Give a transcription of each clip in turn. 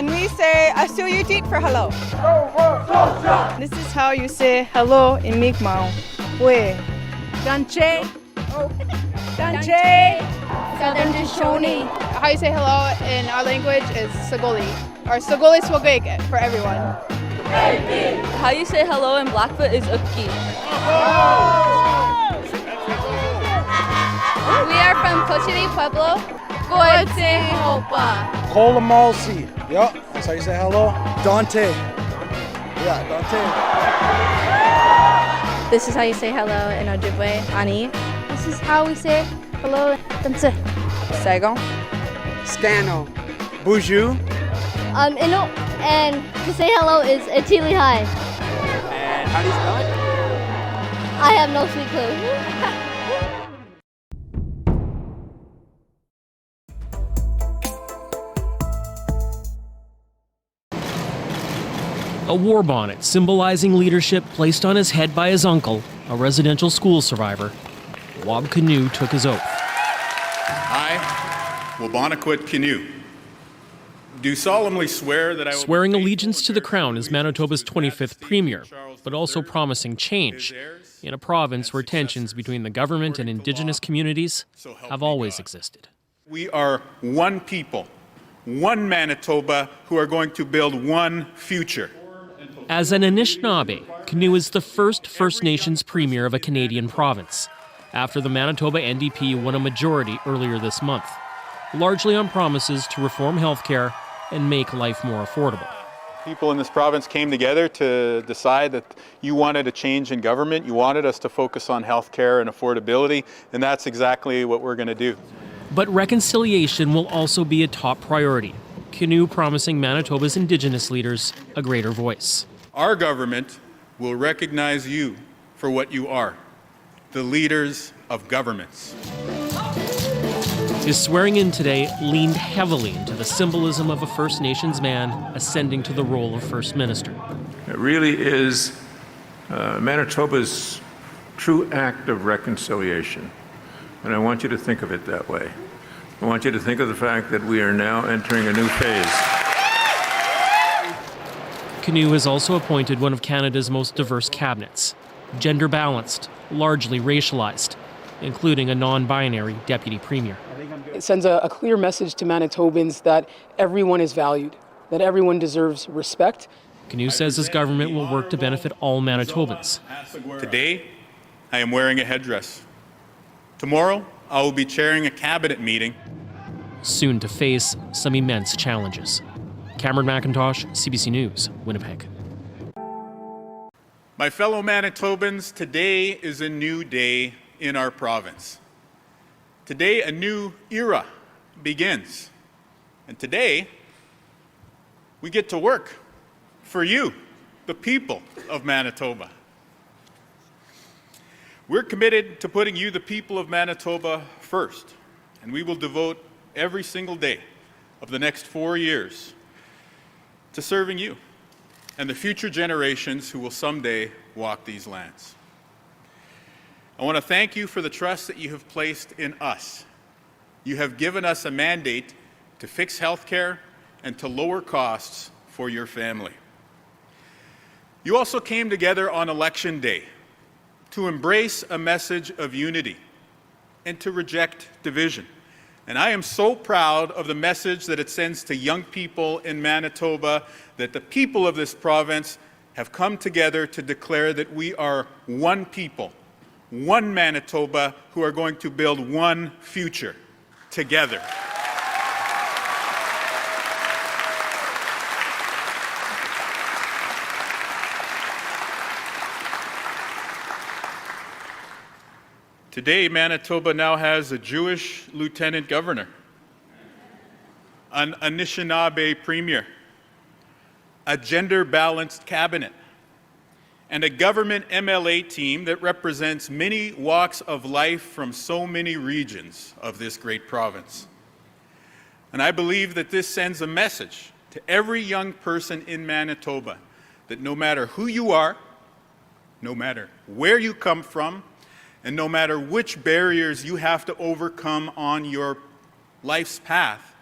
And we say asuyutit for hello. This is how you say hello in Mi'kmaq. We. Ganche. Ganche. Southern Shoshone. How you say hello in our language is Sagoli, or Sagoli Swagweke for everyone. How you say hello in Blackfoot is Ukki. We are from Cochiti Pueblo. Goetze Hopa. Kolamalsi. Yep, that's how you say hello. Dante. Yeah, Dante. This is how you say hello in Ojibwe, Ani. This is how we say hello in Tumse. Saigon. Scano. Buju. Inu, and to say hello is Atili Hai. And how do you spell it? I have no sweet clue. A war bonnet symbolizing leadership placed on his head by his uncle, a residential school survivor. Wab Kinew took his oath. I, Wabonaquit Kinew, do solemnly swear that I will swearing allegiance to the crown as Manitoba's 25th premier, but also promising change in a province where tensions between the government and Indigenous communities have always existed. We are one people, one Manitoba, who are going to build one future. As an Anishinaabe, Kinew is the first First Nations premier of a Canadian province, after the Manitoba NDP won a majority earlier this month, largely on promises to reform healthcare and make life more affordable. People in this province came together to decide that you wanted a change in government, you wanted us to focus on healthcare and affordability, and that's exactly what we're going to do. But reconciliation will also be a top priority, Kinew promising Manitoba's Indigenous leaders a greater voice. Our government will recognize you for what you are, the leaders of governments. His swearing in today leaned heavily into the symbolism of a First Nations man ascending to the role of First Minister. It really is Manitoba's true act of reconciliation, and I want you to think of it that way. I want you to think of the fact that we are now entering a new phase. Kinew has also appointed one of Canada's most diverse cabinets, gender-balanced, largely racialized, including a non-binary deputy premier. It sends a clear message to Manitobans that everyone is valued, that everyone deserves respect. Kinew says his government will work to benefit all Manitobans. Today, I am wearing a headdress. Tomorrow, I will be chairing a cabinet meeting. Soon to face some immense challenges. Cameron McIntosh, CBC News, Winnipeg. My fellow Manitobans, today is a new day in our province. Today, a new era begins. And today, we get to work for you, the people of Manitoba. We're committed to putting you, the people of Manitoba, first. And we will devote every single day of the next 4 years to serving you and the future generations who will someday walk these lands. I want to thank you for the trust that you have placed in us. You have given us a mandate to fix healthcare and to lower costs for your family. You also came together on Election Day to embrace a message of unity and to reject division. And I am so proud of the message that it sends to young people in Manitoba, that the people of this province have come together to declare that we are one people, one Manitoba, who are going to build one future together. Today, Manitoba now has a Jewish lieutenant governor, an Anishinaabe premier, a gender-balanced cabinet, and a government MLA team that represents many walks of life from so many regions of this great province. And I believe that this sends a message to every young person in Manitoba that no matter who you are, no matter where you come from, and no matter which barriers you have to overcome on your life's path,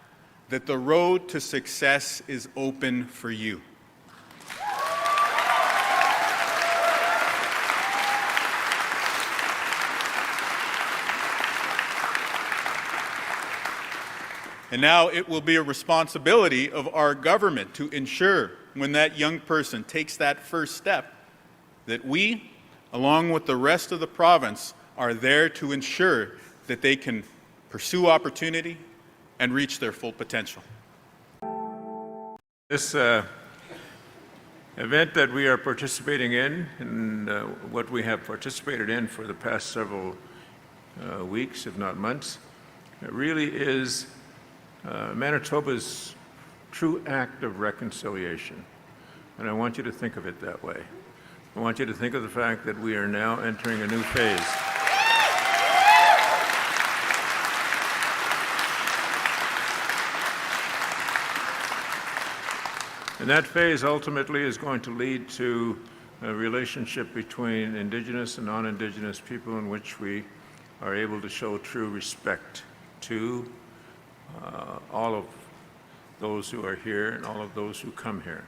that the road to success is open for you. And now it will be a responsibility of our government to ensure when that young person takes that first step that we, along with the rest of the province, are there to ensure that they can pursue opportunity and reach their full potential. This event that we are participating in, and what we have participated in for the past several weeks, if not months, really is Manitoba's true act of reconciliation. And I want you to think of it that way. I want you to think of the fact that we are now entering a new phase. And that phase ultimately is going to lead to a relationship between Indigenous and non-Indigenous people in which we are able to show true respect to all of those who are here and all of those who come here.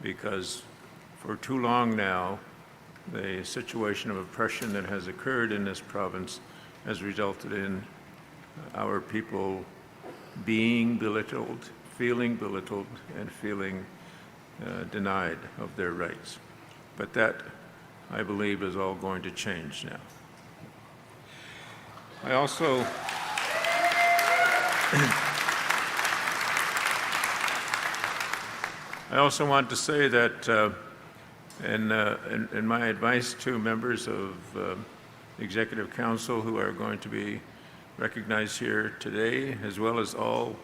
Because for too long now, the situation of oppression that has occurred in this province has resulted in our people being belittled, and feeling denied of their rights. But that, I believe, is all going to change now. I also want to say that in my advice to members of the Executive Council who are going to be recognized here today, as well as all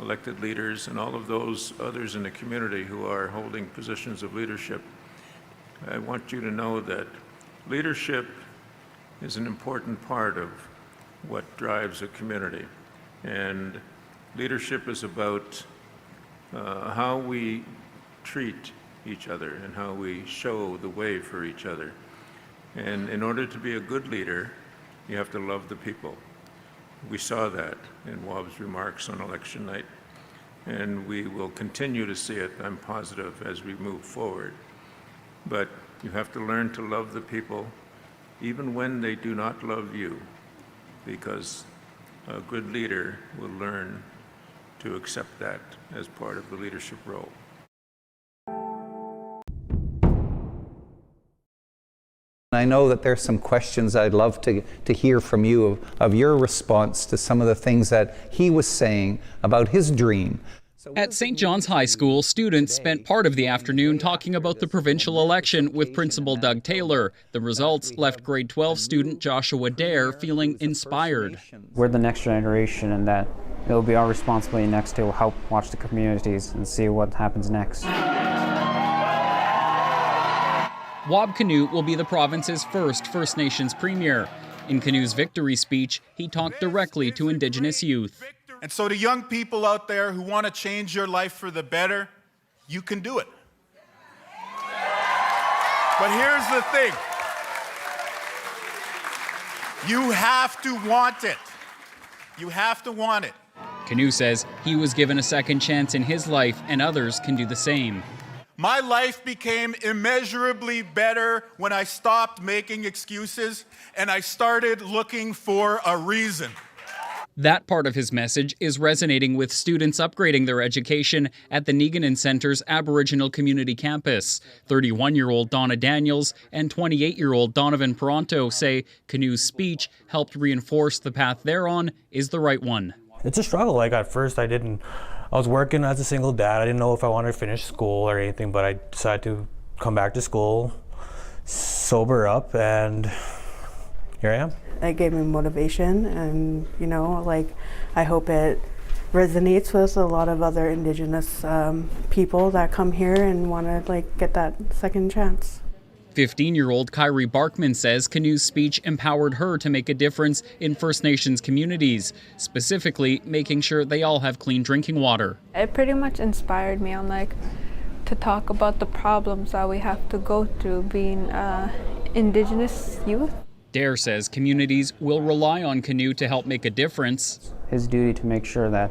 elected leaders and all of those others in the community who are holding positions of leadership, I want you to know that leadership is an important part of what drives a community. And leadership is about how we treat each other and how we show the way for each other. And in order to be a good leader, you have to love the people. We saw that in Wob's remarks on election night, and we will continue to see it, I'm positive, as we move forward. But you have to learn to love the people even when they do not love you, because a good leader will learn to accept that as part of the leadership role. I know that there's some questions I'd love to hear from you of your response to some of the things that he was saying about his dream. At St. John's High School, students spent part of the afternoon talking about the provincial election with Principal Doug Taylor. The results left grade 12 student Joshua Dare feeling inspired. We're the next generation, and that it will be our responsibility next to help watch the communities and see what happens next. Wob Canoe will be the province's first First Nations premier. In Canoe's victory speech, he talked directly to Indigenous youth. And so to young people out there who want to change your life for the better, you can do it. But here's the thing. You have to want it. You have to want it. Canoe says he was given a second chance in his life, and others can do the same. My life became immeasurably better when I stopped making excuses and I started looking for a reason. That part of his message is resonating with students upgrading their education at the Neeganon Centre's Aboriginal Community Campus. 31-year-old Donna Daniels and 28-year-old Donovan Peranto say Canoe's speech helped reinforce the path they're on is the right one. It's a struggle. Like at first I was working as a single dad. I didn't know if I wanted to finish school or anything, but I decided to come back to school, sober up, and here I am. It gave me motivation, and I hope it resonates with a lot of other Indigenous people that come here and want to get that second chance. 15-year-old Kyrie Barkman says Canoe's speech empowered her to make a difference in First Nations communities, specifically making sure they all have clean drinking water. It pretty much inspired me on to talk about the problems that we have to go through being Indigenous youth. Dare says communities will rely on Canoe to help make a difference. His duty to make sure that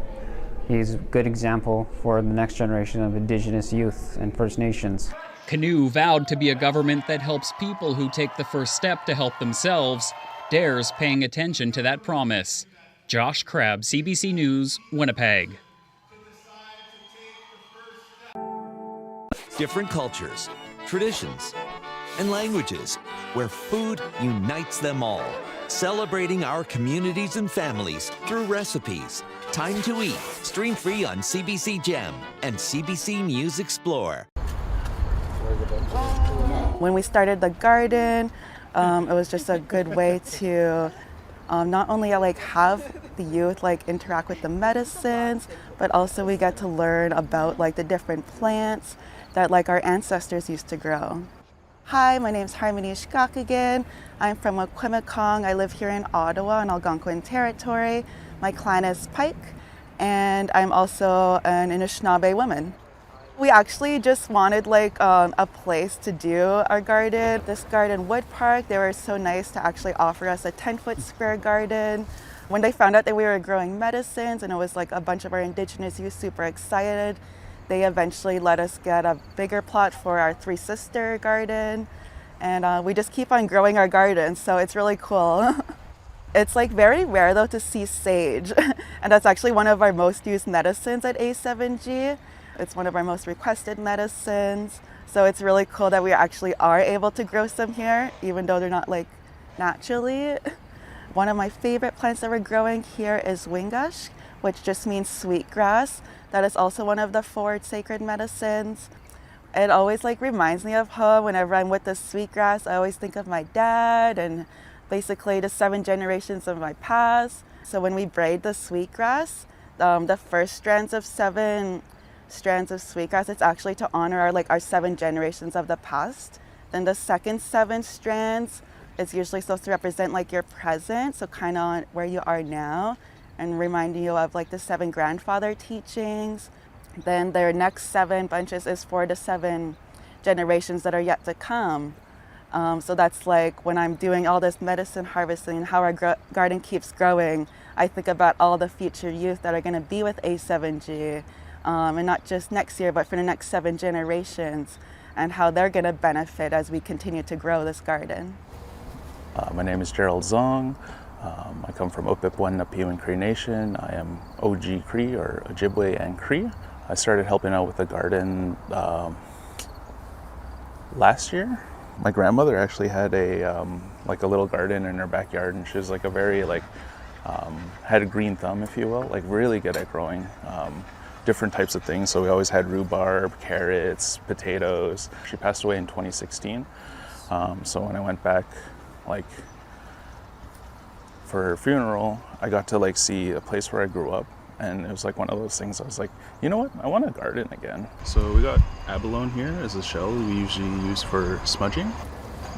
He's a good example for the next generation of Indigenous youth and First Nations. Canoe vowed to be a government that helps people who take the first step to help themselves. DARE's paying attention to that promise. Josh Crabb, CBC News, Winnipeg. Different cultures, traditions, and languages, where food unites them all. Celebrating our communities and families through recipes. Time to Eat, stream free on CBC Gem and CBC News Explore. When we started the garden, it was just a good way to not only have the youth interact with the medicines, but also we get to learn about the different plants that our ancestors used to grow. Hi, my name is Harmony Shkakagan. I'm from Wikwemikong. I live here in Ottawa in Algonquin Territory. My clan is Pike, and I'm also an Anishinaabe woman. We actually just wanted a place to do our garden. This garden wood park, they were so nice to actually offer us a 10-foot square garden. When they found out that we were growing medicines and it was a bunch of our Indigenous youth super excited, they eventually let us get a bigger plot for our Three Sister garden. And we just keep on growing our garden, so it's really cool. It's very rare though to see sage. And that's actually one of our most used medicines at A7G. It's one of our most requested medicines. So it's really cool that we actually are able to grow some here, even though they're not naturally. One of my favorite plants that we're growing here is wingash, which just means sweet grass. That is also one of the 4 sacred medicines. It always reminds me of home. Whenever I'm with the sweetgrass, I always think of my dad and basically the 7 generations of my past. So when we braid the sweetgrass, the first strands of 7 strands of sweetgrass, it's actually to honor our 7 generations of the past. Then the second 7 strands is usually supposed to represent your present, so kind of where you are now, and reminding you of the 7 grandfather teachings. Then their next 7 bunches is for the 7 generations that are yet to come. So that's when I'm doing all this medicine harvesting and how our garden keeps growing, I think about all the future youth that are going to be with A7G, and not just next year, but for the next 7 generations, and how they're going to benefit as we continue to grow this garden. My name is Gerald Zong. I come from Opipwan Napiwin Cree Nation. I am OG Cree, or Ojibwe and Cree. I started helping out with the garden last year. My grandmother actually had a little garden in her backyard, and she was a very had a green thumb, if you will, really good at growing different types of things. So we always had rhubarb, carrots, potatoes. She passed away in 2016. So when I went back for her funeral, I got to see a place where I grew up, and it was one of those things I was you know what, I want a garden again. So we got abalone here as a shell we usually use for smudging.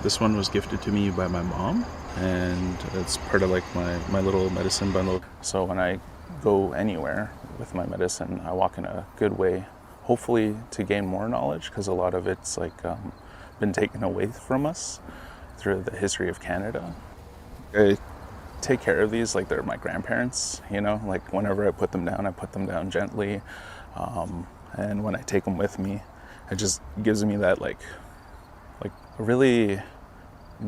This one was gifted to me by my mom, and it's part of my little medicine bundle. So when I go anywhere with my medicine, I walk in a good way, hopefully to gain more knowledge, because a lot of it's been taken away from us through the history of Canada. I take care of these like they're my grandparents, whenever I put them down gently, and when I take them with me, it just gives me that a really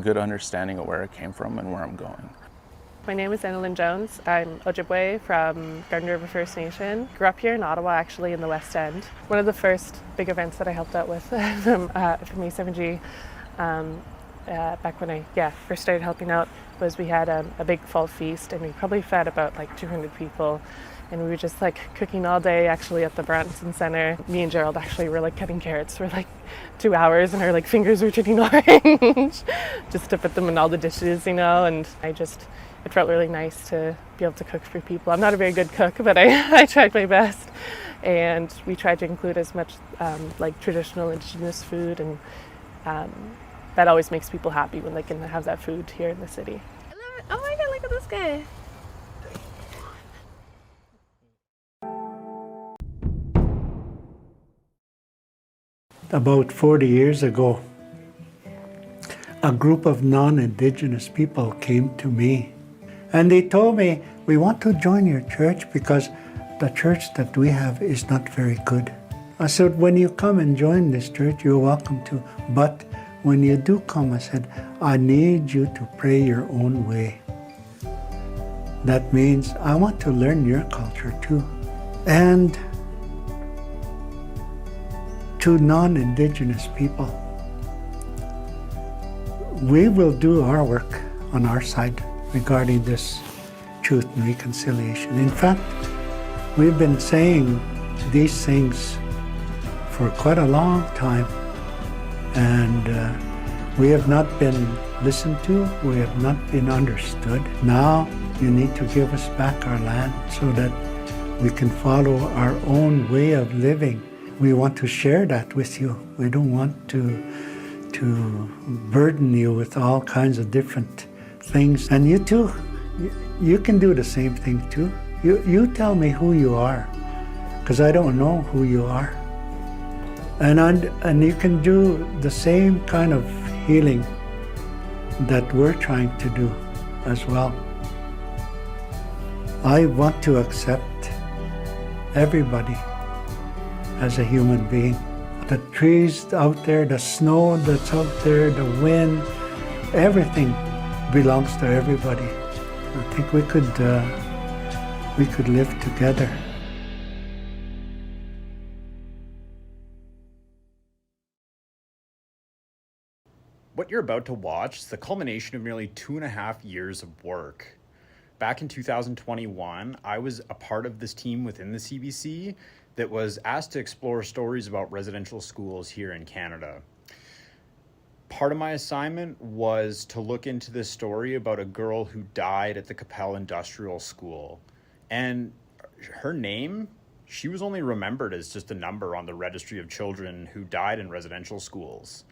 good understanding of where I came from and where I'm going. My name is Annalyn Jones. I'm Ojibwe from Garden River First Nation. Grew up here in Ottawa, actually in the West End. One of the first big events that I helped out with from A7G back when I first started helping out was we had a big fall feast, and we probably fed about 200 people, and we were just cooking all day actually at the Branson Center. Me and Gerald actually were cutting carrots for 2 hours, and our fingers were turning orange just to put them in all the dishes, and it felt really nice to be able to cook for people. I'm not a very good cook, but I tried my best, and we tried to include as much traditional Indigenous food, and that always makes people happy when they can have that food here in the city. Oh my god, look at this guy. About 40 years ago, a group of non-Indigenous people came to me, and they told me, we want to join your church because the church that we have is not very good. I said, when you come and join this church, you're welcome to. But when you do come, I said, I need you to pray your own way. That means I want to learn your culture too. And to non-Indigenous people, we will do our work on our side regarding this truth and reconciliation. In fact, we've been saying these things for quite a long time, and we have not been listened to, we have not been understood. Now you need to give us back our land so that we can follow our own way of living. We want to share that with you. We don't want to burden you with all kinds of different things. And you too, you can do the same thing too. You tell me who you are, because I don't know who you are. And you can do the same kind of healing that we're trying to do as well. I want to accept everybody as a human being. The trees out there, the snow that's out there, the wind, everything belongs to everybody. I think we could live together. What you're about to watch is the culmination of nearly 2.5 years of work. Back in 2021, I was a part of this team within the CBC that was asked to explore stories about residential schools here in Canada. Part of my assignment was to look into this story about a girl who died at the Capel Industrial School. And her name, she was only remembered as just a number on the registry of children who died in residential schools.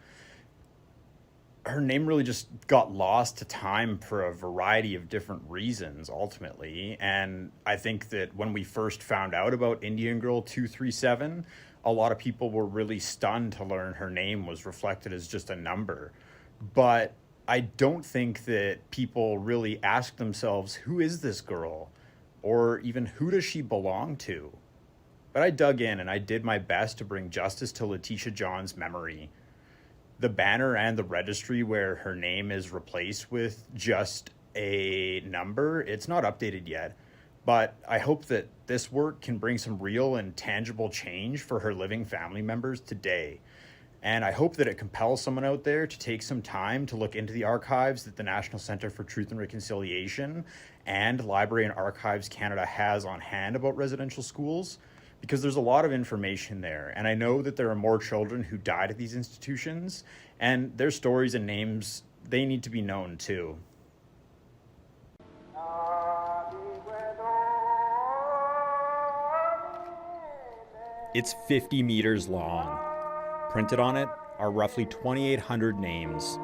Her name really just got lost to time for a variety of different reasons, ultimately. And I think that when we first found out about Indian Girl 237, a lot of people were really stunned to learn her name was reflected as just a number. But I don't think that people really ask themselves, who is this girl? Or even who does she belong to? But I dug in and I did my best to bring justice to Letitia John's memory. The banner and the registry where her name is replaced with just a number, it's not updated yet, but I hope that this work can bring some real and tangible change for her living family members today. And I hope that it compels someone out there to take some time to look into the archives that the National Centre for Truth and Reconciliation and Library and Archives Canada has on hand about residential schools, because there's a lot of information there. And I know that there are more children who died at these institutions, and their stories and names, they need to be known too. It's 50 meters long. Printed on it are roughly 2,800 names.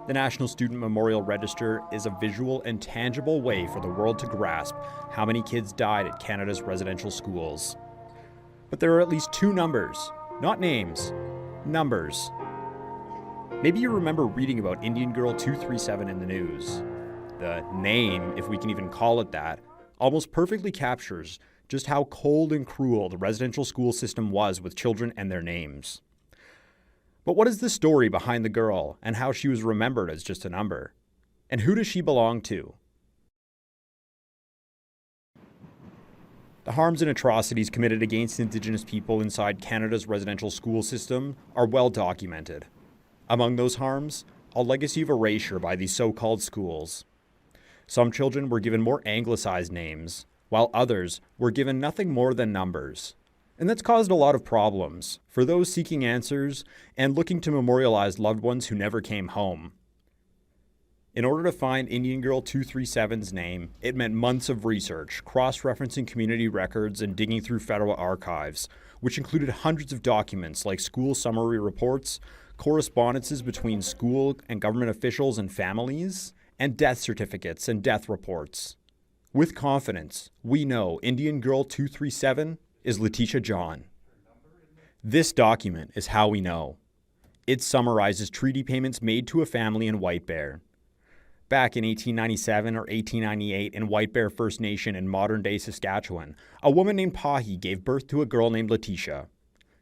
The National Student Memorial Register is a visual and tangible way for the world to grasp how many kids died at Canada's residential schools. But there are at least 2 numbers, not names, numbers. Maybe you remember reading about Indian Girl 237 in the news. The name, if we can even call it that, almost perfectly captures just how cold and cruel the residential school system was with children and their names. But what is the story behind the girl and how she was remembered as just a number? And who does she belong to? The harms and atrocities committed against Indigenous people inside Canada's residential school system are well documented. Among those harms, a legacy of erasure by these so-called schools. Some children were given more anglicized names, while others were given nothing more than numbers. And that's caused a lot of problems for those seeking answers and looking to memorialize loved ones who never came home. In order to find Indian Girl 237's name, it meant months of research, cross-referencing community records and digging through federal archives, which included hundreds of documents like school summary reports, correspondences between school and government officials and families, and death certificates and death reports. With confidence, we know Indian Girl 237 is Letitia John. This document is how we know. It summarizes treaty payments made to a family in White Bear. Back in 1897 or 1898 in White Bear First Nation in modern-day Saskatchewan, a woman named Pahi gave birth to a girl named Letitia.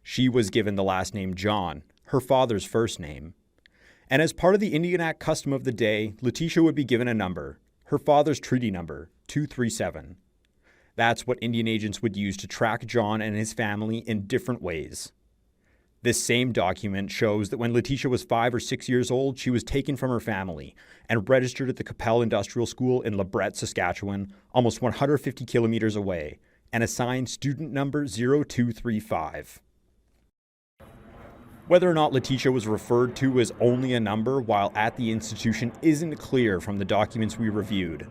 She was given the last name John, her father's first name. And as part of the Indian Act custom of the day, Letitia would be given a number, her father's treaty number, 237. That's what Indian agents would use to track John and his family in different ways. This same document shows that when Letitia was 5 or 6 years old, she was taken from her family and registered at the Capel Industrial School in LeBret, Saskatchewan, almost 150 kilometers away, and assigned student number 0235. Whether or not Letitia was referred to as only a number while at the institution isn't clear from the documents we reviewed,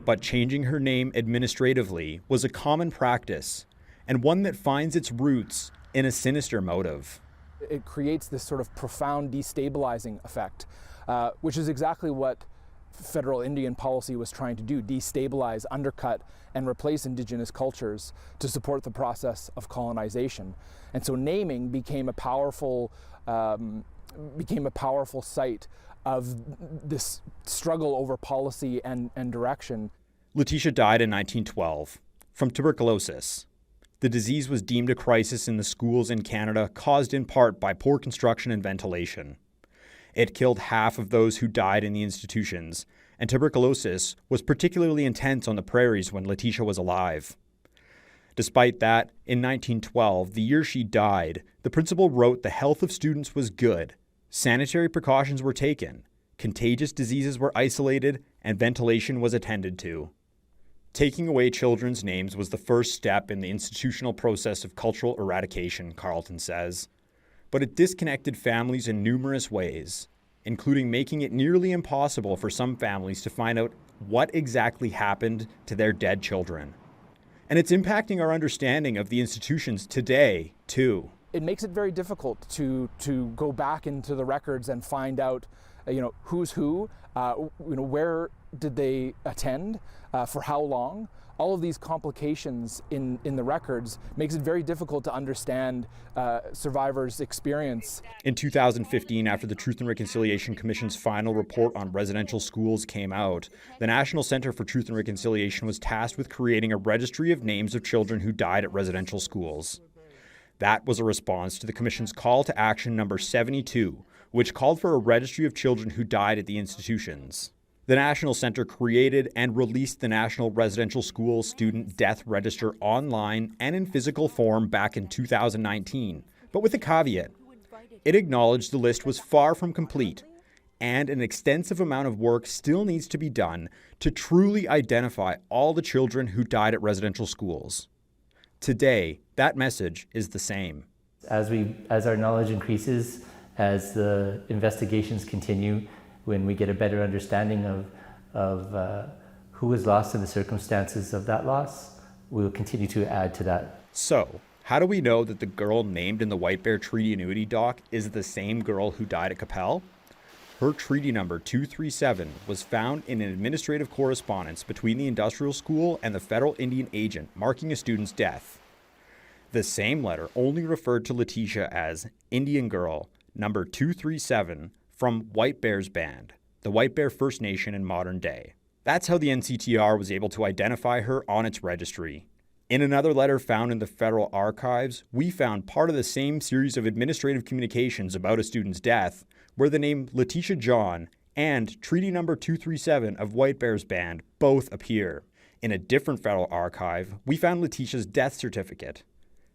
but changing her name administratively was a common practice, and one that finds its roots in a sinister motive. It creates this sort of profound destabilizing effect, which is exactly what federal Indian policy was trying to do: destabilize, undercut, and replace Indigenous cultures to support the process of colonization. And so naming became a powerful site of this struggle over policy and direction. Letitia died in 1912 from tuberculosis. The disease was deemed a crisis in the schools in Canada, caused in part by poor construction and ventilation. It killed half of those who died in the institutions, and tuberculosis was particularly intense on the prairies when Letitia was alive. Despite that, in 1912, the year she died, the principal wrote the health of students was good, sanitary precautions were taken, contagious diseases were isolated, and ventilation was attended to. Taking away children's names was the first step in the institutional process of cultural eradication, Carleton says. But it disconnected families in numerous ways, including making it nearly impossible for some families to find out what exactly happened to their dead children. And it's impacting our understanding of the institutions today, too. It makes it very difficult to go back into the records and find out, who's who, where did they attend, for how long. All of these complications in the records makes it very difficult to understand survivors' experience. In 2015, after the Truth and Reconciliation Commission's final report on residential schools came out, the National Centre for Truth and Reconciliation was tasked with creating a registry of names of children who died at residential schools. That was a response to the Commission's call to action number 72, which called for a registry of children who died at the institutions. The National Centre created and released the National Residential School Student Death Register online and in physical form back in 2019, but with a caveat. It acknowledged the list was far from complete, and an extensive amount of work still needs to be done to truly identify all the children who died at residential schools. Today, that message is the same. As our knowledge increases, as the investigations continue, when we get a better understanding of who was lost and the circumstances of that loss, we will continue to add to that. So, how do we know that the girl named in the White Bear Treaty Annuity Doc is the same girl who died at Capel? Her treaty number 237 was found in an administrative correspondence between the industrial school and the federal Indian agent marking a student's death. The same letter only referred to Letitia as Indian Girl, number 237, from White Bear's band, the White Bear First Nation in modern day. That's how the NCTR was able to identify her on its registry. In another letter found in the federal archives, we found part of the same series of administrative communications about a student's death, where the name Letitia John and treaty number 237 of White Bear's band both appear. In a different federal archive, we found Letitia's death certificate.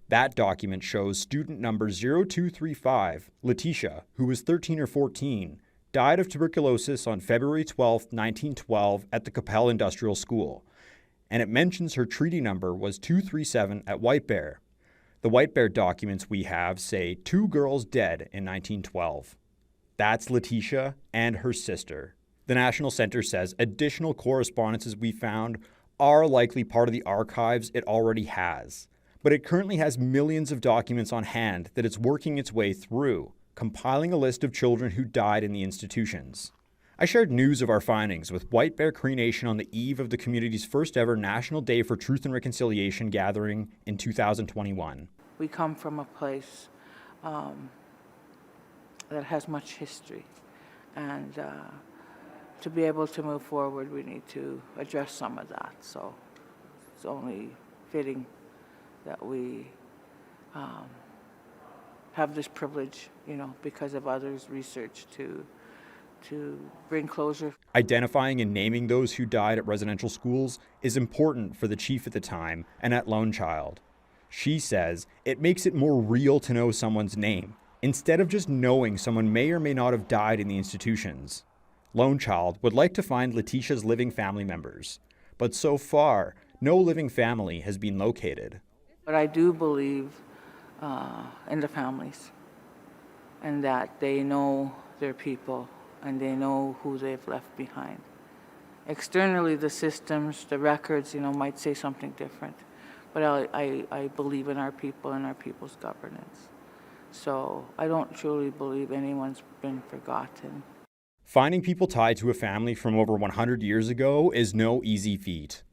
That document shows student number 0235, Letitia, who was 13 or 14, died of tuberculosis on February 12, 1912 at the Capel Industrial School, and it mentions her treaty number was 237 at White Bear. The White Bear documents we have say 2 girls dead in 1912. That's Letitia and her sister. The National Centre says additional correspondences we found are likely part of the archives it already has, but it currently has millions of documents on hand that it's working its way through, compiling a list of children who died in the institutions. I shared news of our findings with White Bear Cree Nation on the eve of the community's first ever National Day for Truth and Reconciliation gathering in 2021. We come from a place that has much history, and to be able to move forward, we need to address some of that. So it's only fitting that we have this privilege, because of others' research to bring closure. Identifying and naming those who died at residential schools is important for the chief at the time and at Lone Child. She says it makes it more real to know someone's name, instead of just knowing someone may or may not have died in the institutions. Lone Child would like to find Letitia's living family members, but so far, no living family has been located. But I do believe in the families, and that they know their people and they know who they've left behind. Externally, the systems, the records, might say something different, but I believe in our people and our people's governance. So I don't truly believe anyone's been forgotten. Finding people tied to a family from over 100 years ago is no easy feat.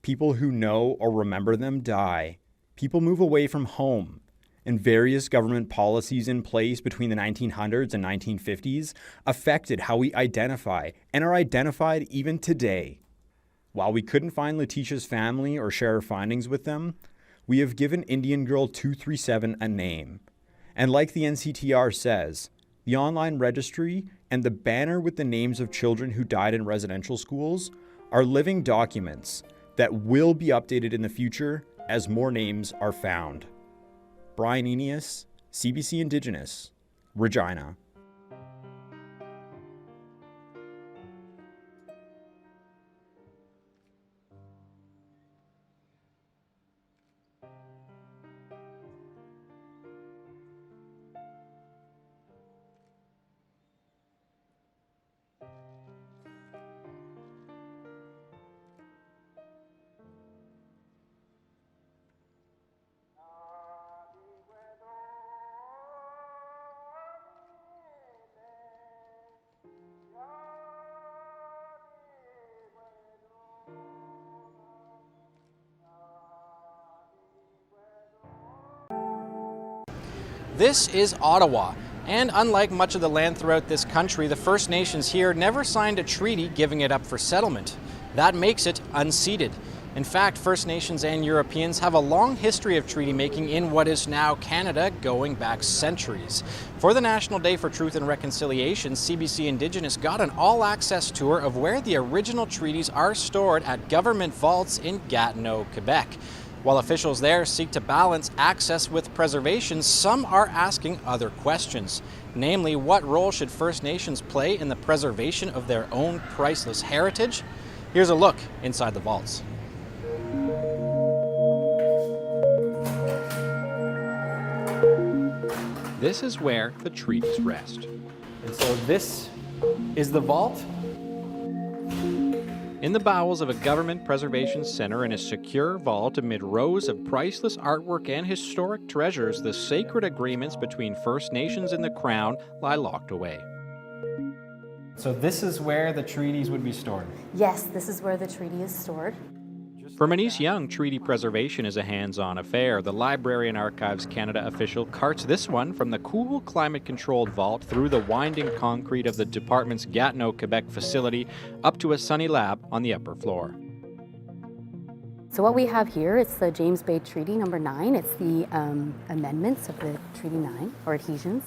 People who know or remember them die. People move away from home. And various government policies in place between the 1900s and 1950s affected how we identify and are identified even today. While we couldn't find Letitia's family or share our findings with them, we have given Indian Girl 237 a name. And like the NCTR says, the online registry and the banner with the names of children who died in residential schools are living documents that will be updated in the future as more names are found. Brian Enius, CBC Indigenous, Regina. This is Ottawa, and unlike much of the land throughout this country, the First Nations here never signed a treaty giving it up for settlement. That makes it unceded. In fact, First Nations and Europeans have a long history of treaty making in what is now Canada, going back centuries. For the National Day for Truth and Reconciliation, CBC Indigenous got an all-access tour of where the original treaties are stored at government vaults in Gatineau, Quebec. While officials there seek to balance access with preservation, some are asking other questions. Namely, what role should First Nations play in the preservation of their own priceless heritage? Here's a look inside the vaults. This is where the treaties rest. And so this is the vault. In the bowels of a government preservation center in a secure vault amid rows of priceless artwork and historic treasures, the sacred agreements between First Nations and the Crown lie locked away. So this is where the treaties would be stored? Yes, this is where the treaty is stored. For Manice Young, treaty preservation is a hands-on affair. The Library and Archives Canada official carts this one from the cool, climate-controlled vault through the winding concrete of the department's Gatineau, Quebec facility up to a sunny lab on the upper floor. So what we have here, it's the James Bay Treaty number 9. It's the amendments of the Treaty 9, or adhesions.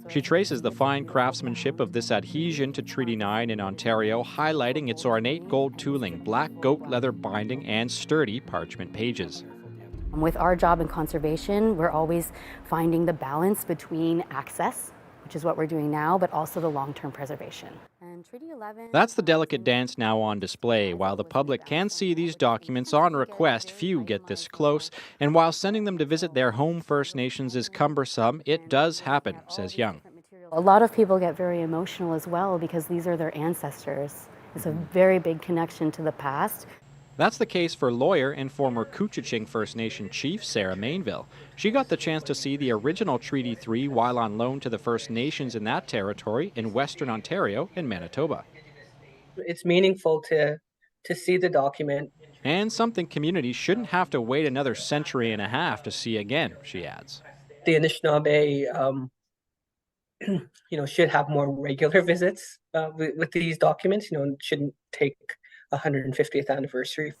She traces the fine craftsmanship of this adhesion to Treaty 9 in Ontario, highlighting its ornate gold tooling, black goat leather binding, and sturdy parchment pages. With our job in conservation, we're always finding the balance between access, which is what we're doing now, but also the long-term preservation. And Treaty 11... That's the delicate dance now on display. While the public can see these documents on request, few get this close. And while sending them to visit their home First Nations is cumbersome, it does happen, says Young. A lot of people get very emotional as well because these are their ancestors. It's a very big connection to the past. That's the case for lawyer and former Couchiching First Nation chief Sarah Mainville. She got the chance to see the original Treaty 3 while on loan to the First Nations in that territory in Western Ontario and Manitoba. It's meaningful to see the document. And something communities shouldn't have to wait another century and a half to see again, she adds. The Anishinaabe should have more regular visits with these documents. It shouldn't take 150th anniversary.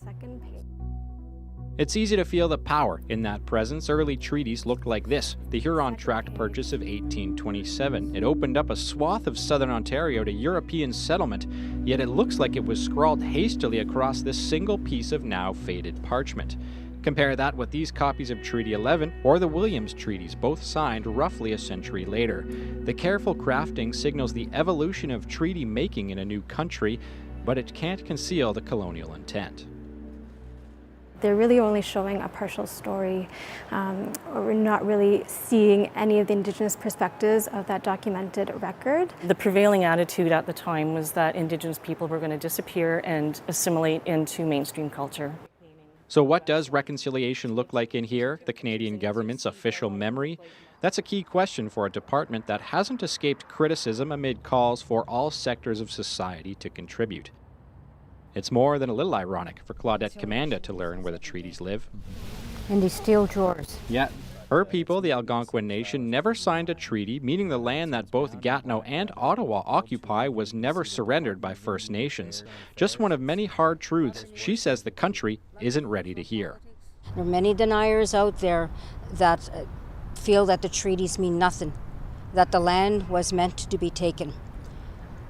It's easy to feel the power in that presence. Early treaties looked like this. The Huron Tract Purchase of 1827. It opened up a swath of southern Ontario to European settlement, yet it looks like it was scrawled hastily across this single piece of now faded parchment. Compare that with these copies of Treaty 11 or the Williams Treaties, both signed roughly a century later. The careful crafting signals the evolution of treaty making in a new country, but it can't conceal the colonial intent. They're really only showing a partial story, or we're not really seeing any of the Indigenous perspectives of that documented record. The prevailing attitude at the time was that Indigenous people were going to disappear and assimilate into mainstream culture. So what does reconciliation look like in here, the Canadian government's official memory? That's a key question for a department that hasn't escaped criticism amid calls for all sectors of society to contribute. It's more than a little ironic for Claudette Commanda to learn where the treaties live. In these steel drawers. Yeah. Her people, the Algonquin Nation, never signed a treaty, meaning the land that both Gatineau and Ottawa occupy was never surrendered by First Nations. Just one of many hard truths she says the country isn't ready to hear. There are many deniers out there that feel that the treaties mean nothing, that the land was meant to be taken.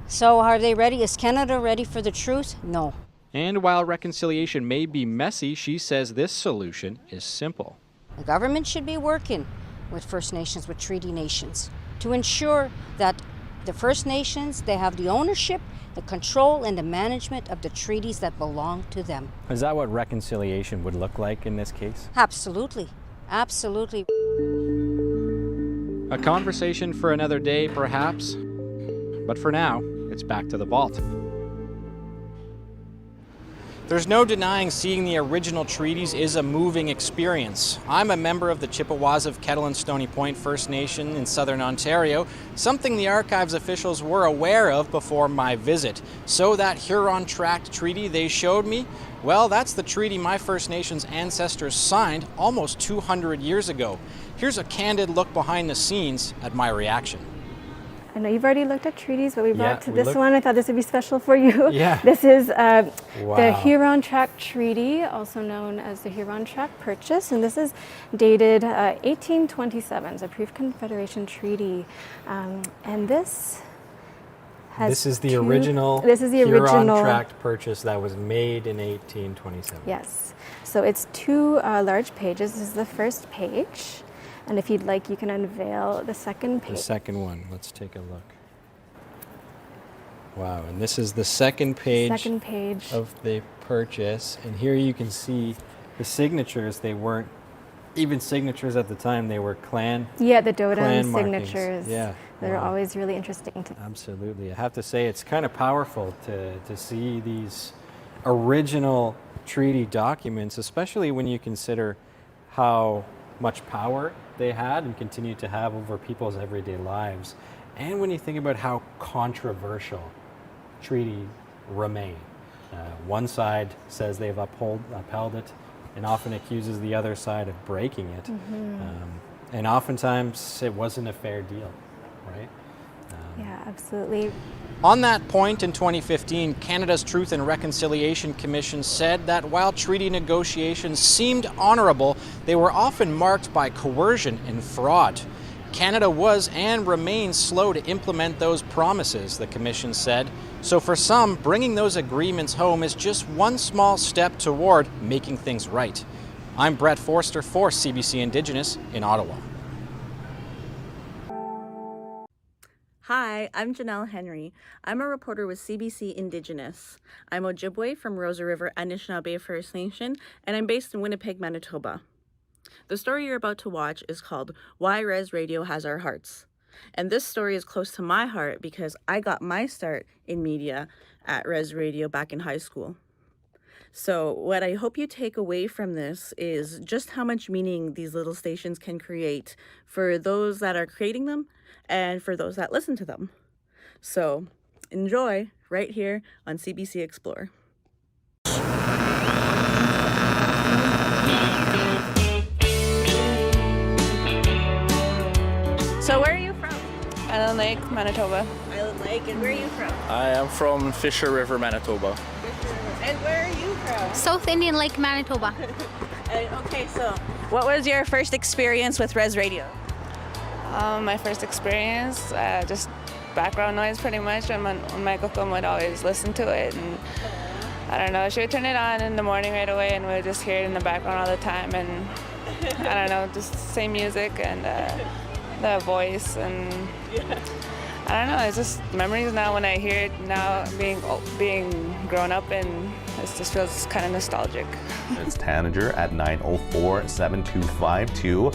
So are they ready? Is Canada ready for the truth? No. And while reconciliation may be messy, she says this solution is simple. The government should be working with First Nations, with Treaty Nations, to ensure that the First Nations, they have the ownership, the control, and the management of the treaties that belong to them. Is that what reconciliation would look like in this case? Absolutely. Absolutely. A conversation for another day, perhaps. But for now, it's back to the vault. There's no denying seeing the original treaties is a moving experience. I'm a member of the Chippewas of Kettle and Stony Point First Nation in southern Ontario, something the archives officials were aware of before my visit. So that Huron Tract Treaty they showed me, well, that's the treaty my First Nations ancestors signed almost 200 years ago. Here's a candid look behind the scenes at my reaction. I know you've already looked at treaties, but we brought to this one. I thought this would be special for you. Yeah. This is the Huron Tract Treaty, also known as the Huron Tract Purchase, and this is dated 1827. It's a pre-Confederation treaty, and this has This is the original Huron Tract Purchase that was made in 1827. Yes. So it's two large pages. This is the first page. And if you'd like, you can unveil the second page. The second one. Let's take a look. Wow, and this is the second page of the purchase. And here you can see the signatures. They weren't even signatures at the time. They were clan. Yeah, the Dodan markings. signatures. Yeah. They're always really interesting to. Absolutely. I have to say it's kind of powerful to see these original treaty documents, especially when you consider how much power they had and continue to have over people's everyday lives. And when you think about how controversial treaties remain. One side says they've upheld it and often accuses the other side of breaking it. And oftentimes it wasn't a fair deal, right? Yeah, absolutely. On that point in 2015, Canada's Truth and Reconciliation Commission said that while treaty negotiations seemed honorable, they were often marked by coercion and fraud. Canada was and remains slow to implement those promises, the Commission said. So for some, bringing those agreements home is just one small step toward making things right. I'm Brett Forster for CBC Indigenous in Ottawa. Hi, I'm Janelle Henry. I'm a reporter with CBC Indigenous. I'm Ojibwe from Rosa River Anishinaabe First Nation, and I'm based in Winnipeg, Manitoba. The story you're about to watch is called Why Res Radio Has Our Hearts. And this story is close to my heart because I got my start in media at Res Radio back in high school. So what I hope you take away from this is just how much meaning these little stations can create for those that are creating them and for those that listen to them. So enjoy right here on CBC Explore. So where are you from? LA. Lake, Manitoba. Island Lake, and where are you from? I am from Fisher River, Manitoba. And where are you from? South Indian Lake, Manitoba. Okay, so what was your first experience with Res Radio? My first experience, just background noise pretty much. And my kukum would always listen to it. And I don't know, she would turn it on in the morning right away and we would just hear it in the background all the time. And I don't know, just same music and the voice. And I don't know, it's just memories now when I hear it now being grown up, and it just feels kind of nostalgic. It's Tanager at 904-7252.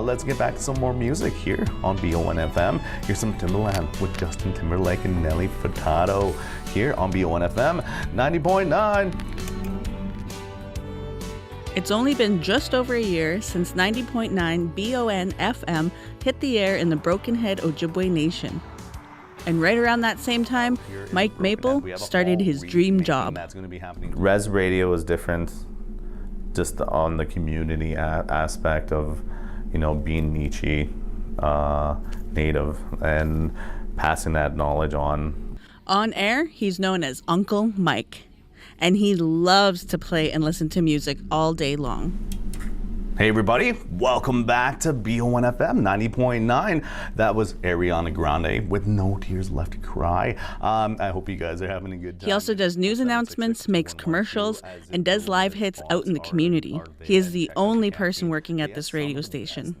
Let's get back to some more music here on BON FM. Here's some Timberland with Justin Timberlake and Nelly Furtado here on BON FM 90.9. It's only been just over a year since 90.9 BON FM hit the air in the Broken Head Ojibwe Nation. And right around that same time, Mike Maple started his dream job. Res Radio is different just on the community aspect of, being Nietzsche native and passing that knowledge on. On air, he's known as Uncle Mike. And he loves to play and listen to music all day long. Hey everybody, welcome back to BON FM 90.9. That was Ariana Grande with No Tears Left to Cry. I hope you guys are having a good time. He also does news announcements, makes commercials, and does live hits out in the community. He is the only person working at this radio station.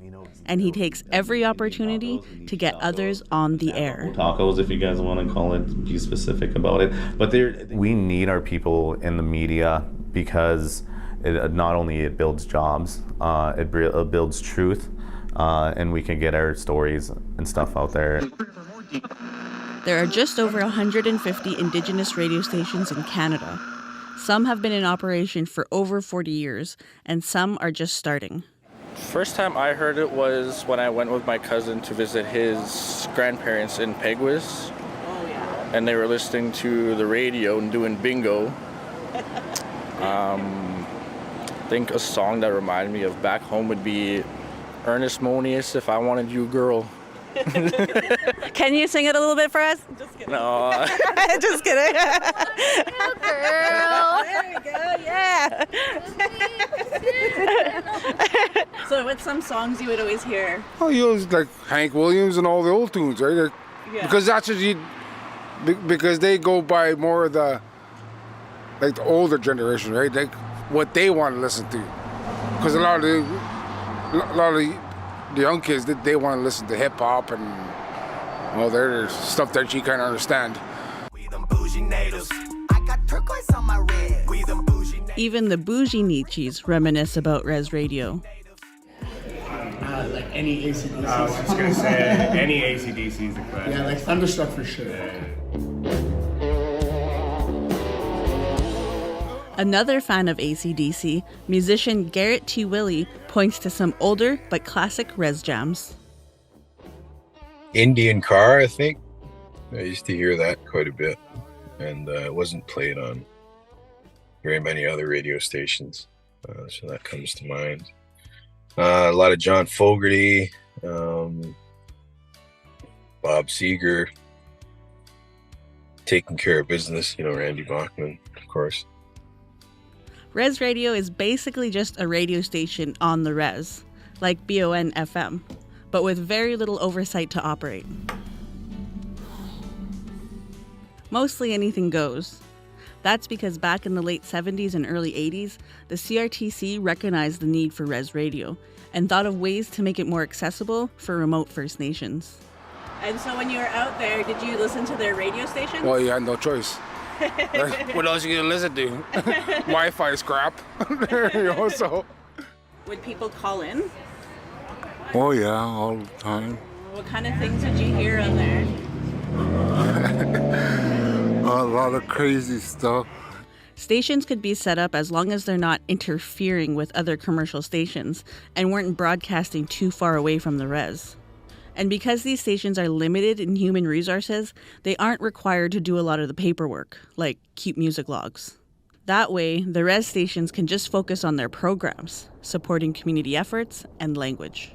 And he takes every opportunity to get others on the air. Tacos, if you guys want to call it, be specific about it. But we need our people in the media because not only it builds jobs, it builds truth, and we can get our stories and stuff out there. There are just over 150 Indigenous radio stations in Canada. Some have been in operation for over 40 years, and some are just starting. First time I heard it was when I went with my cousin to visit his grandparents in Peguis. Oh, yeah. And they were listening to the radio and doing bingo. I think a song that reminded me of back home would be Ernest Monius, If I Wanted You, Girl. Can you sing it a little bit for us? Just kidding. No. Just kidding. Girl. There we go, yeah. So what's some songs you would always hear? Oh, you always like Hank Williams and all the old tunes, right? Like, Yeah. Because that's what because they go by more of the older generation, right? Like what they want to listen to. Because a lot of the young kids, they want to listen to hip hop and well, there's stuff that you can't understand. Even the bougie Nietzsches reminisce about Res Radio. Like any ACDC. I was just going to say, any ACDC is a classic. Yeah, like Thunderstruck for sure. Another fan of AC/DC, musician Garrett T. Willie, points to some older but classic Res jams. Indian Car, I think. I used to hear that quite a bit, and it wasn't played on very many other radio stations, so that comes to mind. A lot of John Fogerty, Bob Seger, Taking Care of Business, Randy Bachman, of course. Res Radio is basically just a radio station on the res, like BON FM, but with very little oversight to operate. Mostly anything goes. That's because back in the late 70s and early 80s, the CRTC recognized the need for Res Radio and thought of ways to make it more accessible for remote First Nations. And so when you were out there, did you listen to their radio stations? Well, you had no choice. What else are you going to listen to? Wi-Fi is crap. So. Would people call in? Oh, yeah, all the time. What kind of things did you hear on there? A lot of crazy stuff. Stations could be set up as long as they're not interfering with other commercial stations and weren't broadcasting too far away from the res. And because these stations are limited in human resources, they aren't required to do a lot of the paperwork, like keep music logs. That way, the res stations can just focus on their programs, supporting community efforts and language.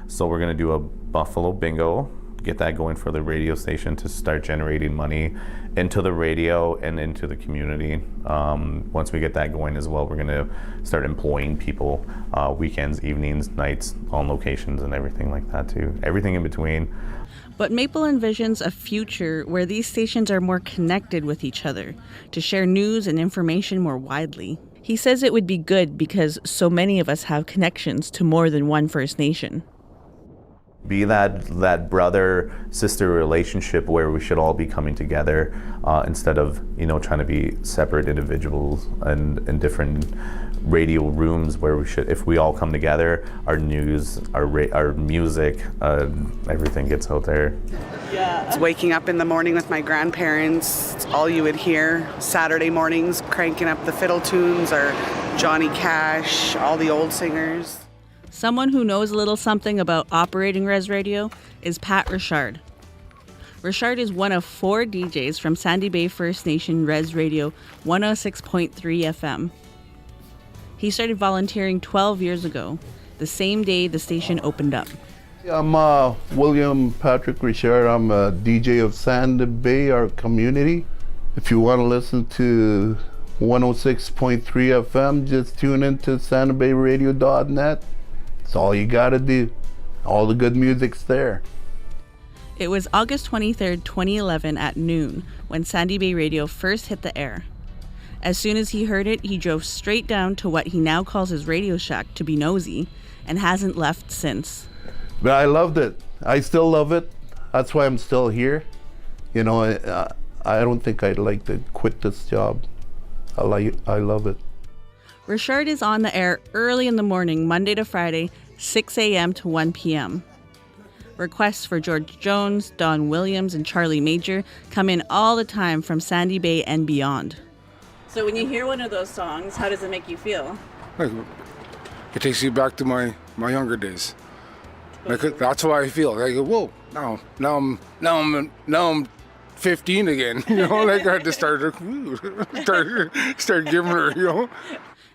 So we're going to do a Buffalo bingo get that going for the radio station to start generating money into the radio and into the community. Once we get that going as well, we're going to start employing people weekends, evenings, nights, on locations, and everything like that too. Everything in between. But Maple envisions a future where these stations are more connected with each other to share news and information more widely. He says it would be good because so many of us have connections to more than one First Nation. Be that brother-sister relationship where we should all be coming together instead of, trying to be separate individuals and in different radio rooms where we should, if we all come together, our news, our music, everything gets out there. It's waking up in the morning with my grandparents. It's all you would hear. Saturday mornings, cranking up the fiddle tunes or Johnny Cash, all the old singers. Someone who knows a little something about operating Res Radio is Pat Richard. Richard is one of 4 DJs from Sandy Bay First Nation Res Radio 106.3 FM. He started volunteering 12 years ago, the same day the station opened up. I'm William Patrick Richard. I'm a DJ of Sandy Bay, our community. If you want to listen to 106.3 FM, just tune into sandybayradio.net. That's all you gotta do. All the good music's there. It was August 23rd, 2011 at noon when Sandy Bay Radio first hit the air. As soon as he heard it, he drove straight down to what he now calls his radio shack to be nosy and hasn't left since. But I loved it. I still love it. That's why I'm still here. I don't think I'd like to quit this job. I love it. Richard is on the air early in the morning, Monday to Friday, 6 a.m. to 1 p.m. Requests for George Jones, Don Williams, and Charlie Major come in all the time from Sandy Bay and beyond. So when you hear one of those songs, how does it make you feel? It takes you back to my younger days. That's how I feel. I go, whoa! Now I'm 15 again. I had to start giving her.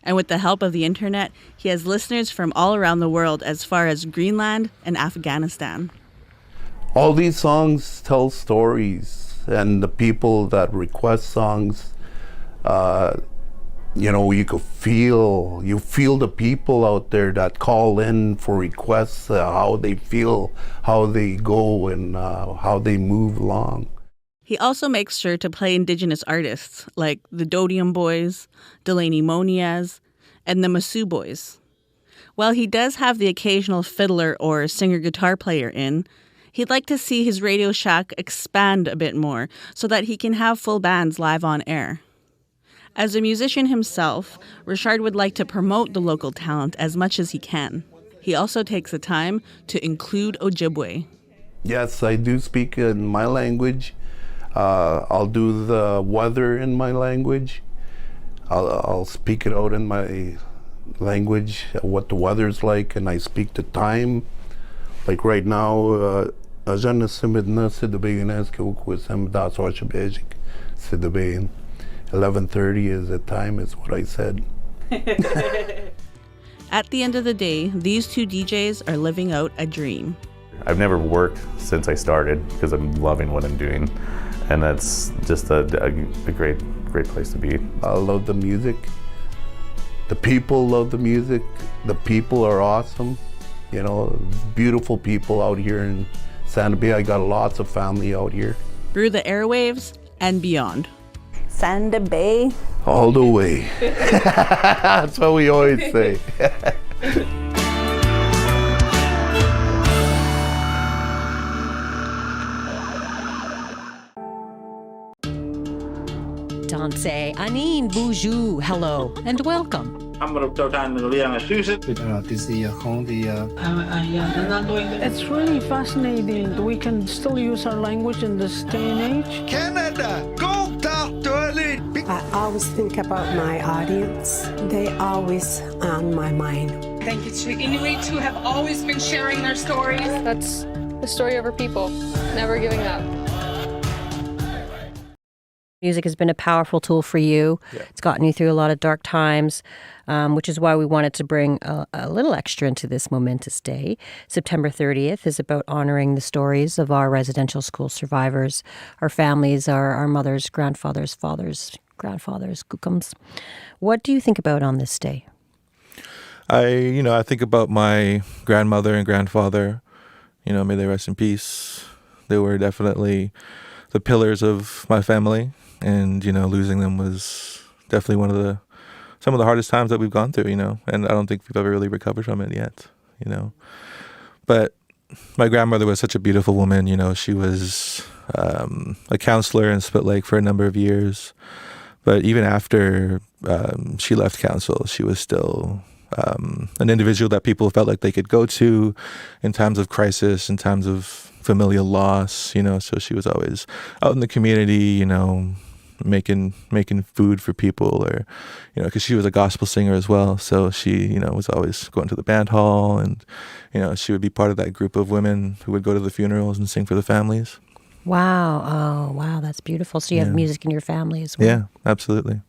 And with the help of the internet, he has listeners from all around the world as far as Greenland and Afghanistan. All these songs tell stories, and the people that request songs, you could feel the people out there that call in for requests, how they feel, how they go, and how they move along. He also makes sure to play Indigenous artists like the Dodium Boys, Delaney Moniaz, and the Masu Boys. While he does have the occasional fiddler or singer-guitar player in, he'd like to see his radio shack expand a bit more so that he can have full bands live on air. As a musician himself, Richard would like to promote the local talent as much as he can. He also takes the time to include Ojibwe. Yes, I do speak in my language. I'll do the weather in my language. I'll speak it out in my language, what the weather's like, and I speak the time. Like right now, 11:30 is the time, is what I said. At the end of the day, these 2 DJs are living out a dream. I've never worked since I started because I'm loving what I'm doing. And that's just a great place to be. I love the music. The people love the music. The people are awesome. Beautiful people out here in Sandy Bay. I got lots of family out here. Through the airwaves and beyond. Sandy Bay. All the way. That's what we always say. Danse, Anin, bonjour, hello, and welcome. It's really fascinating that we can still use our language in this day and age. Canada, go talk to Ali. I always think about my audience. They always on my mind. Thank you to Inuit who have always been sharing their stories. That's the story of our people, never giving up. Music has been a powerful tool for you. Yeah. It's gotten you through a lot of dark times, which is why we wanted to bring a little extra into this momentous day. September 30th is about honoring the stories of our residential school survivors, our families, our mothers, grandfathers, fathers, grandfathers, kukums. What do you think about on this day? I think about my grandmother and grandfather. May they rest in peace. They were definitely the pillars of my family, and losing them was definitely some of the hardest times that we've gone through. And I don't think we've ever really recovered from it yet. But my grandmother was such a beautiful woman. She was a counselor in Split Lake for a number of years. But even after she left council, she was still an individual that people felt like they could go to in times of crisis, in times of familial loss, so she was always out in the community, making food for people, or, because she was a gospel singer as well. So she, was always going to the band hall, and, she would be part of that group of women who would go to the funerals and sing for the families. Wow. Oh, wow. That's beautiful. So you have music in your family as well. Yeah, absolutely.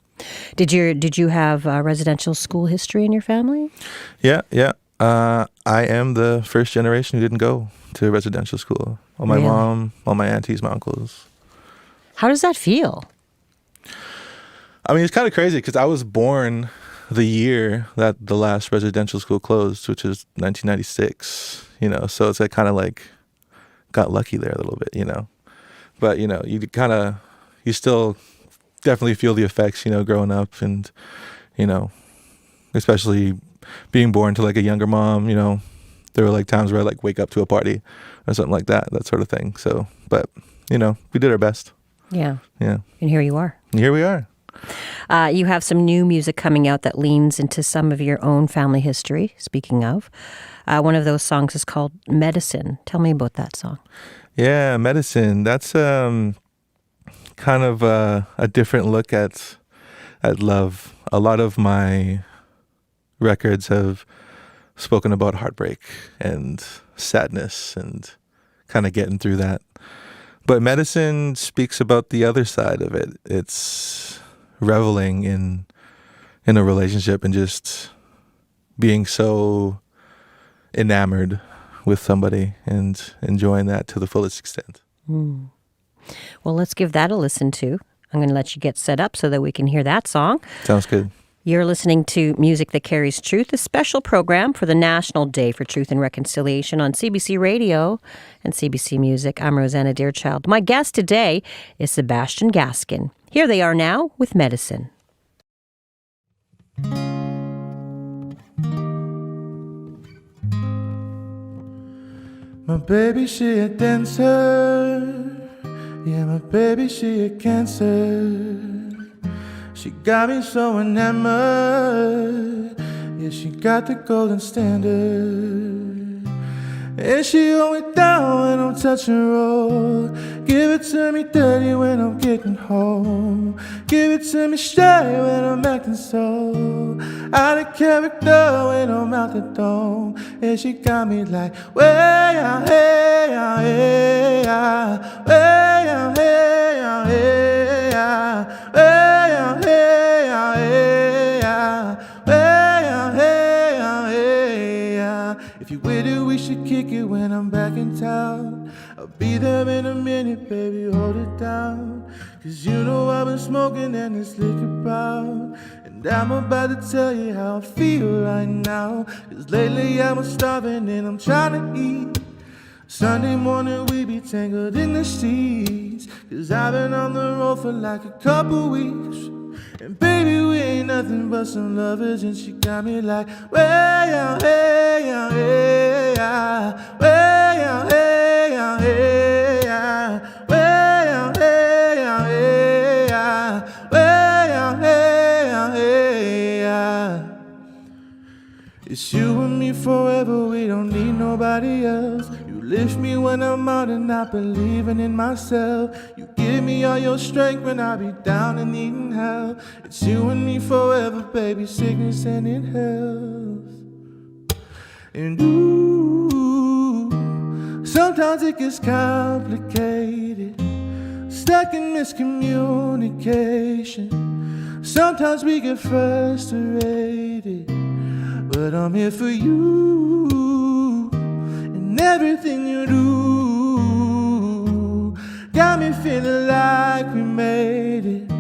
Did you have residential school history in your family? Yeah. I am the first generation who didn't go to residential school. All my mom, all my aunties, my uncles. How does that feel? I mean, it's kind of crazy because I was born the year that the last residential school closed, which is 1996, so it's kind of like got lucky there a little bit, But, you still definitely feel the effects, growing up, and, especially being born to like a younger mom, there were like times where I like wake up to a party or something like that sort of thing. So, but, we did our best. Yeah. Yeah. And here you are. Here we are. You have some new music coming out that leans into some of your own family history, speaking of. One of those songs is called Medicine. Tell me about that song. Yeah, Medicine. That's kind of a different look at love. A lot of my records have spoken about heartbreak and sadness and kind of getting through that. But Medicine speaks about the other side of it. It's reveling in a relationship and just being so enamored with somebody and enjoying that to the fullest extent. Mm. Well, let's give that a listen to. I'm going to let you get set up so that we can hear that song. Sounds good. You're listening to Music That Carries Truth, a special program for the National Day for Truth and Reconciliation on CBC Radio and CBC Music. I'm Rosanna Deerchild. My guest today is Sebastian Gaskin. Here they are now with Medicine. My baby, she a dancer. Yeah, my baby, she a cancer. She got me so enamored. Yeah, she got the golden standard. And she hold me down when I'm touching roll. Give it to me dirty when I'm getting home. Give it to me straight when I'm acting so out of character when I'm out the dome. And she got me like way out, hey out, hey out, way out, hey out, hey out, way out, hey out, hey out, way out, hey out, hey out. If you with it, we should kick it when I'm back in town. I'll be there in a minute, baby, hold it down. Cause you know I've been smoking and this liquor brown. And I'm about to tell you how I feel right now. Cause lately I'm starving and I'm trying to eat. Sunday morning we be tangled in the sheets. Cause I've been on the road for like a couple weeks. And baby, we ain't nothing but some lovers. And she got me like way out, hey out, hey out, way out, hey out, hey out, way out, hey out, hey out, way out, hey out, hey out. It's you and me forever, we don't need nobody else. You lift me when I'm out and not believing in myself. You give me all your strength when I be down and needing help. It's you and me forever, baby, sickness and in health. And ooh, sometimes it gets complicated. stuck in miscommunication. Sometimes we get frustrated, but I'm here for you and everything you do. Got me feeling like we made it.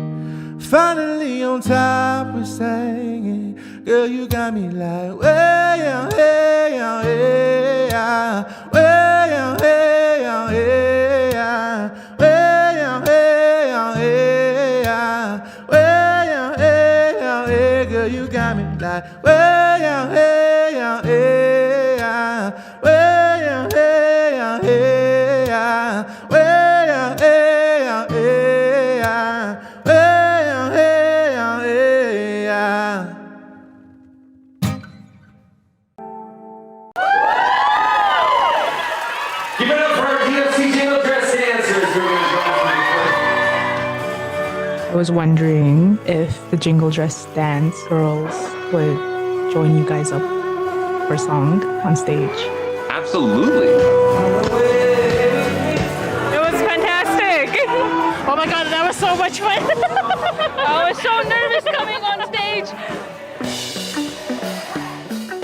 Finally on top, we're singing. Girl, you got me like way out, hey out, hey out, way out, hey out, hey out, way out, hey out, hey out, way out, hey out, hey. Girl, you got me like way out, hey out, hey out, way out, hey out, hey out, way out, hey out, hey out, way out, hey out, hey out. Give it up for our DFC Jingle Dress dancers. I was wondering if the Jingle Dress Dance girls would join you guys up for a song on stage. Absolutely. It was fantastic. Oh my God, that was so much fun. I was so nervous coming on stage.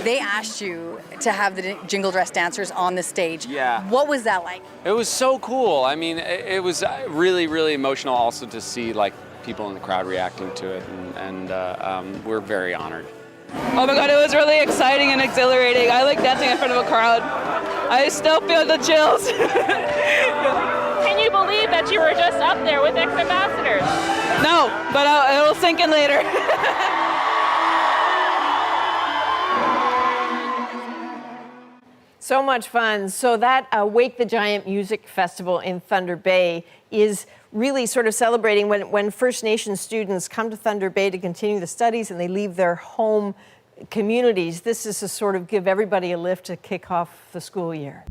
They asked you to have the Jingle Dress dancers on the stage. Yeah. What was that like? It was so cool. I mean, it was really, really emotional also to see like people in the crowd reacting to it, and we're very honored. Oh my God, it was really exciting and exhilarating. I like dancing in front of a crowd. I still feel the chills. Can you believe that you were just up there with ex-ambassadors? No, but it'll sink in later. So much fun. So that Wake the Giant Music Festival in Thunder Bay is really sort of celebrating when First Nations students come to Thunder Bay to continue the studies and they leave their home communities. This is to sort of give everybody a lift to kick off the school year.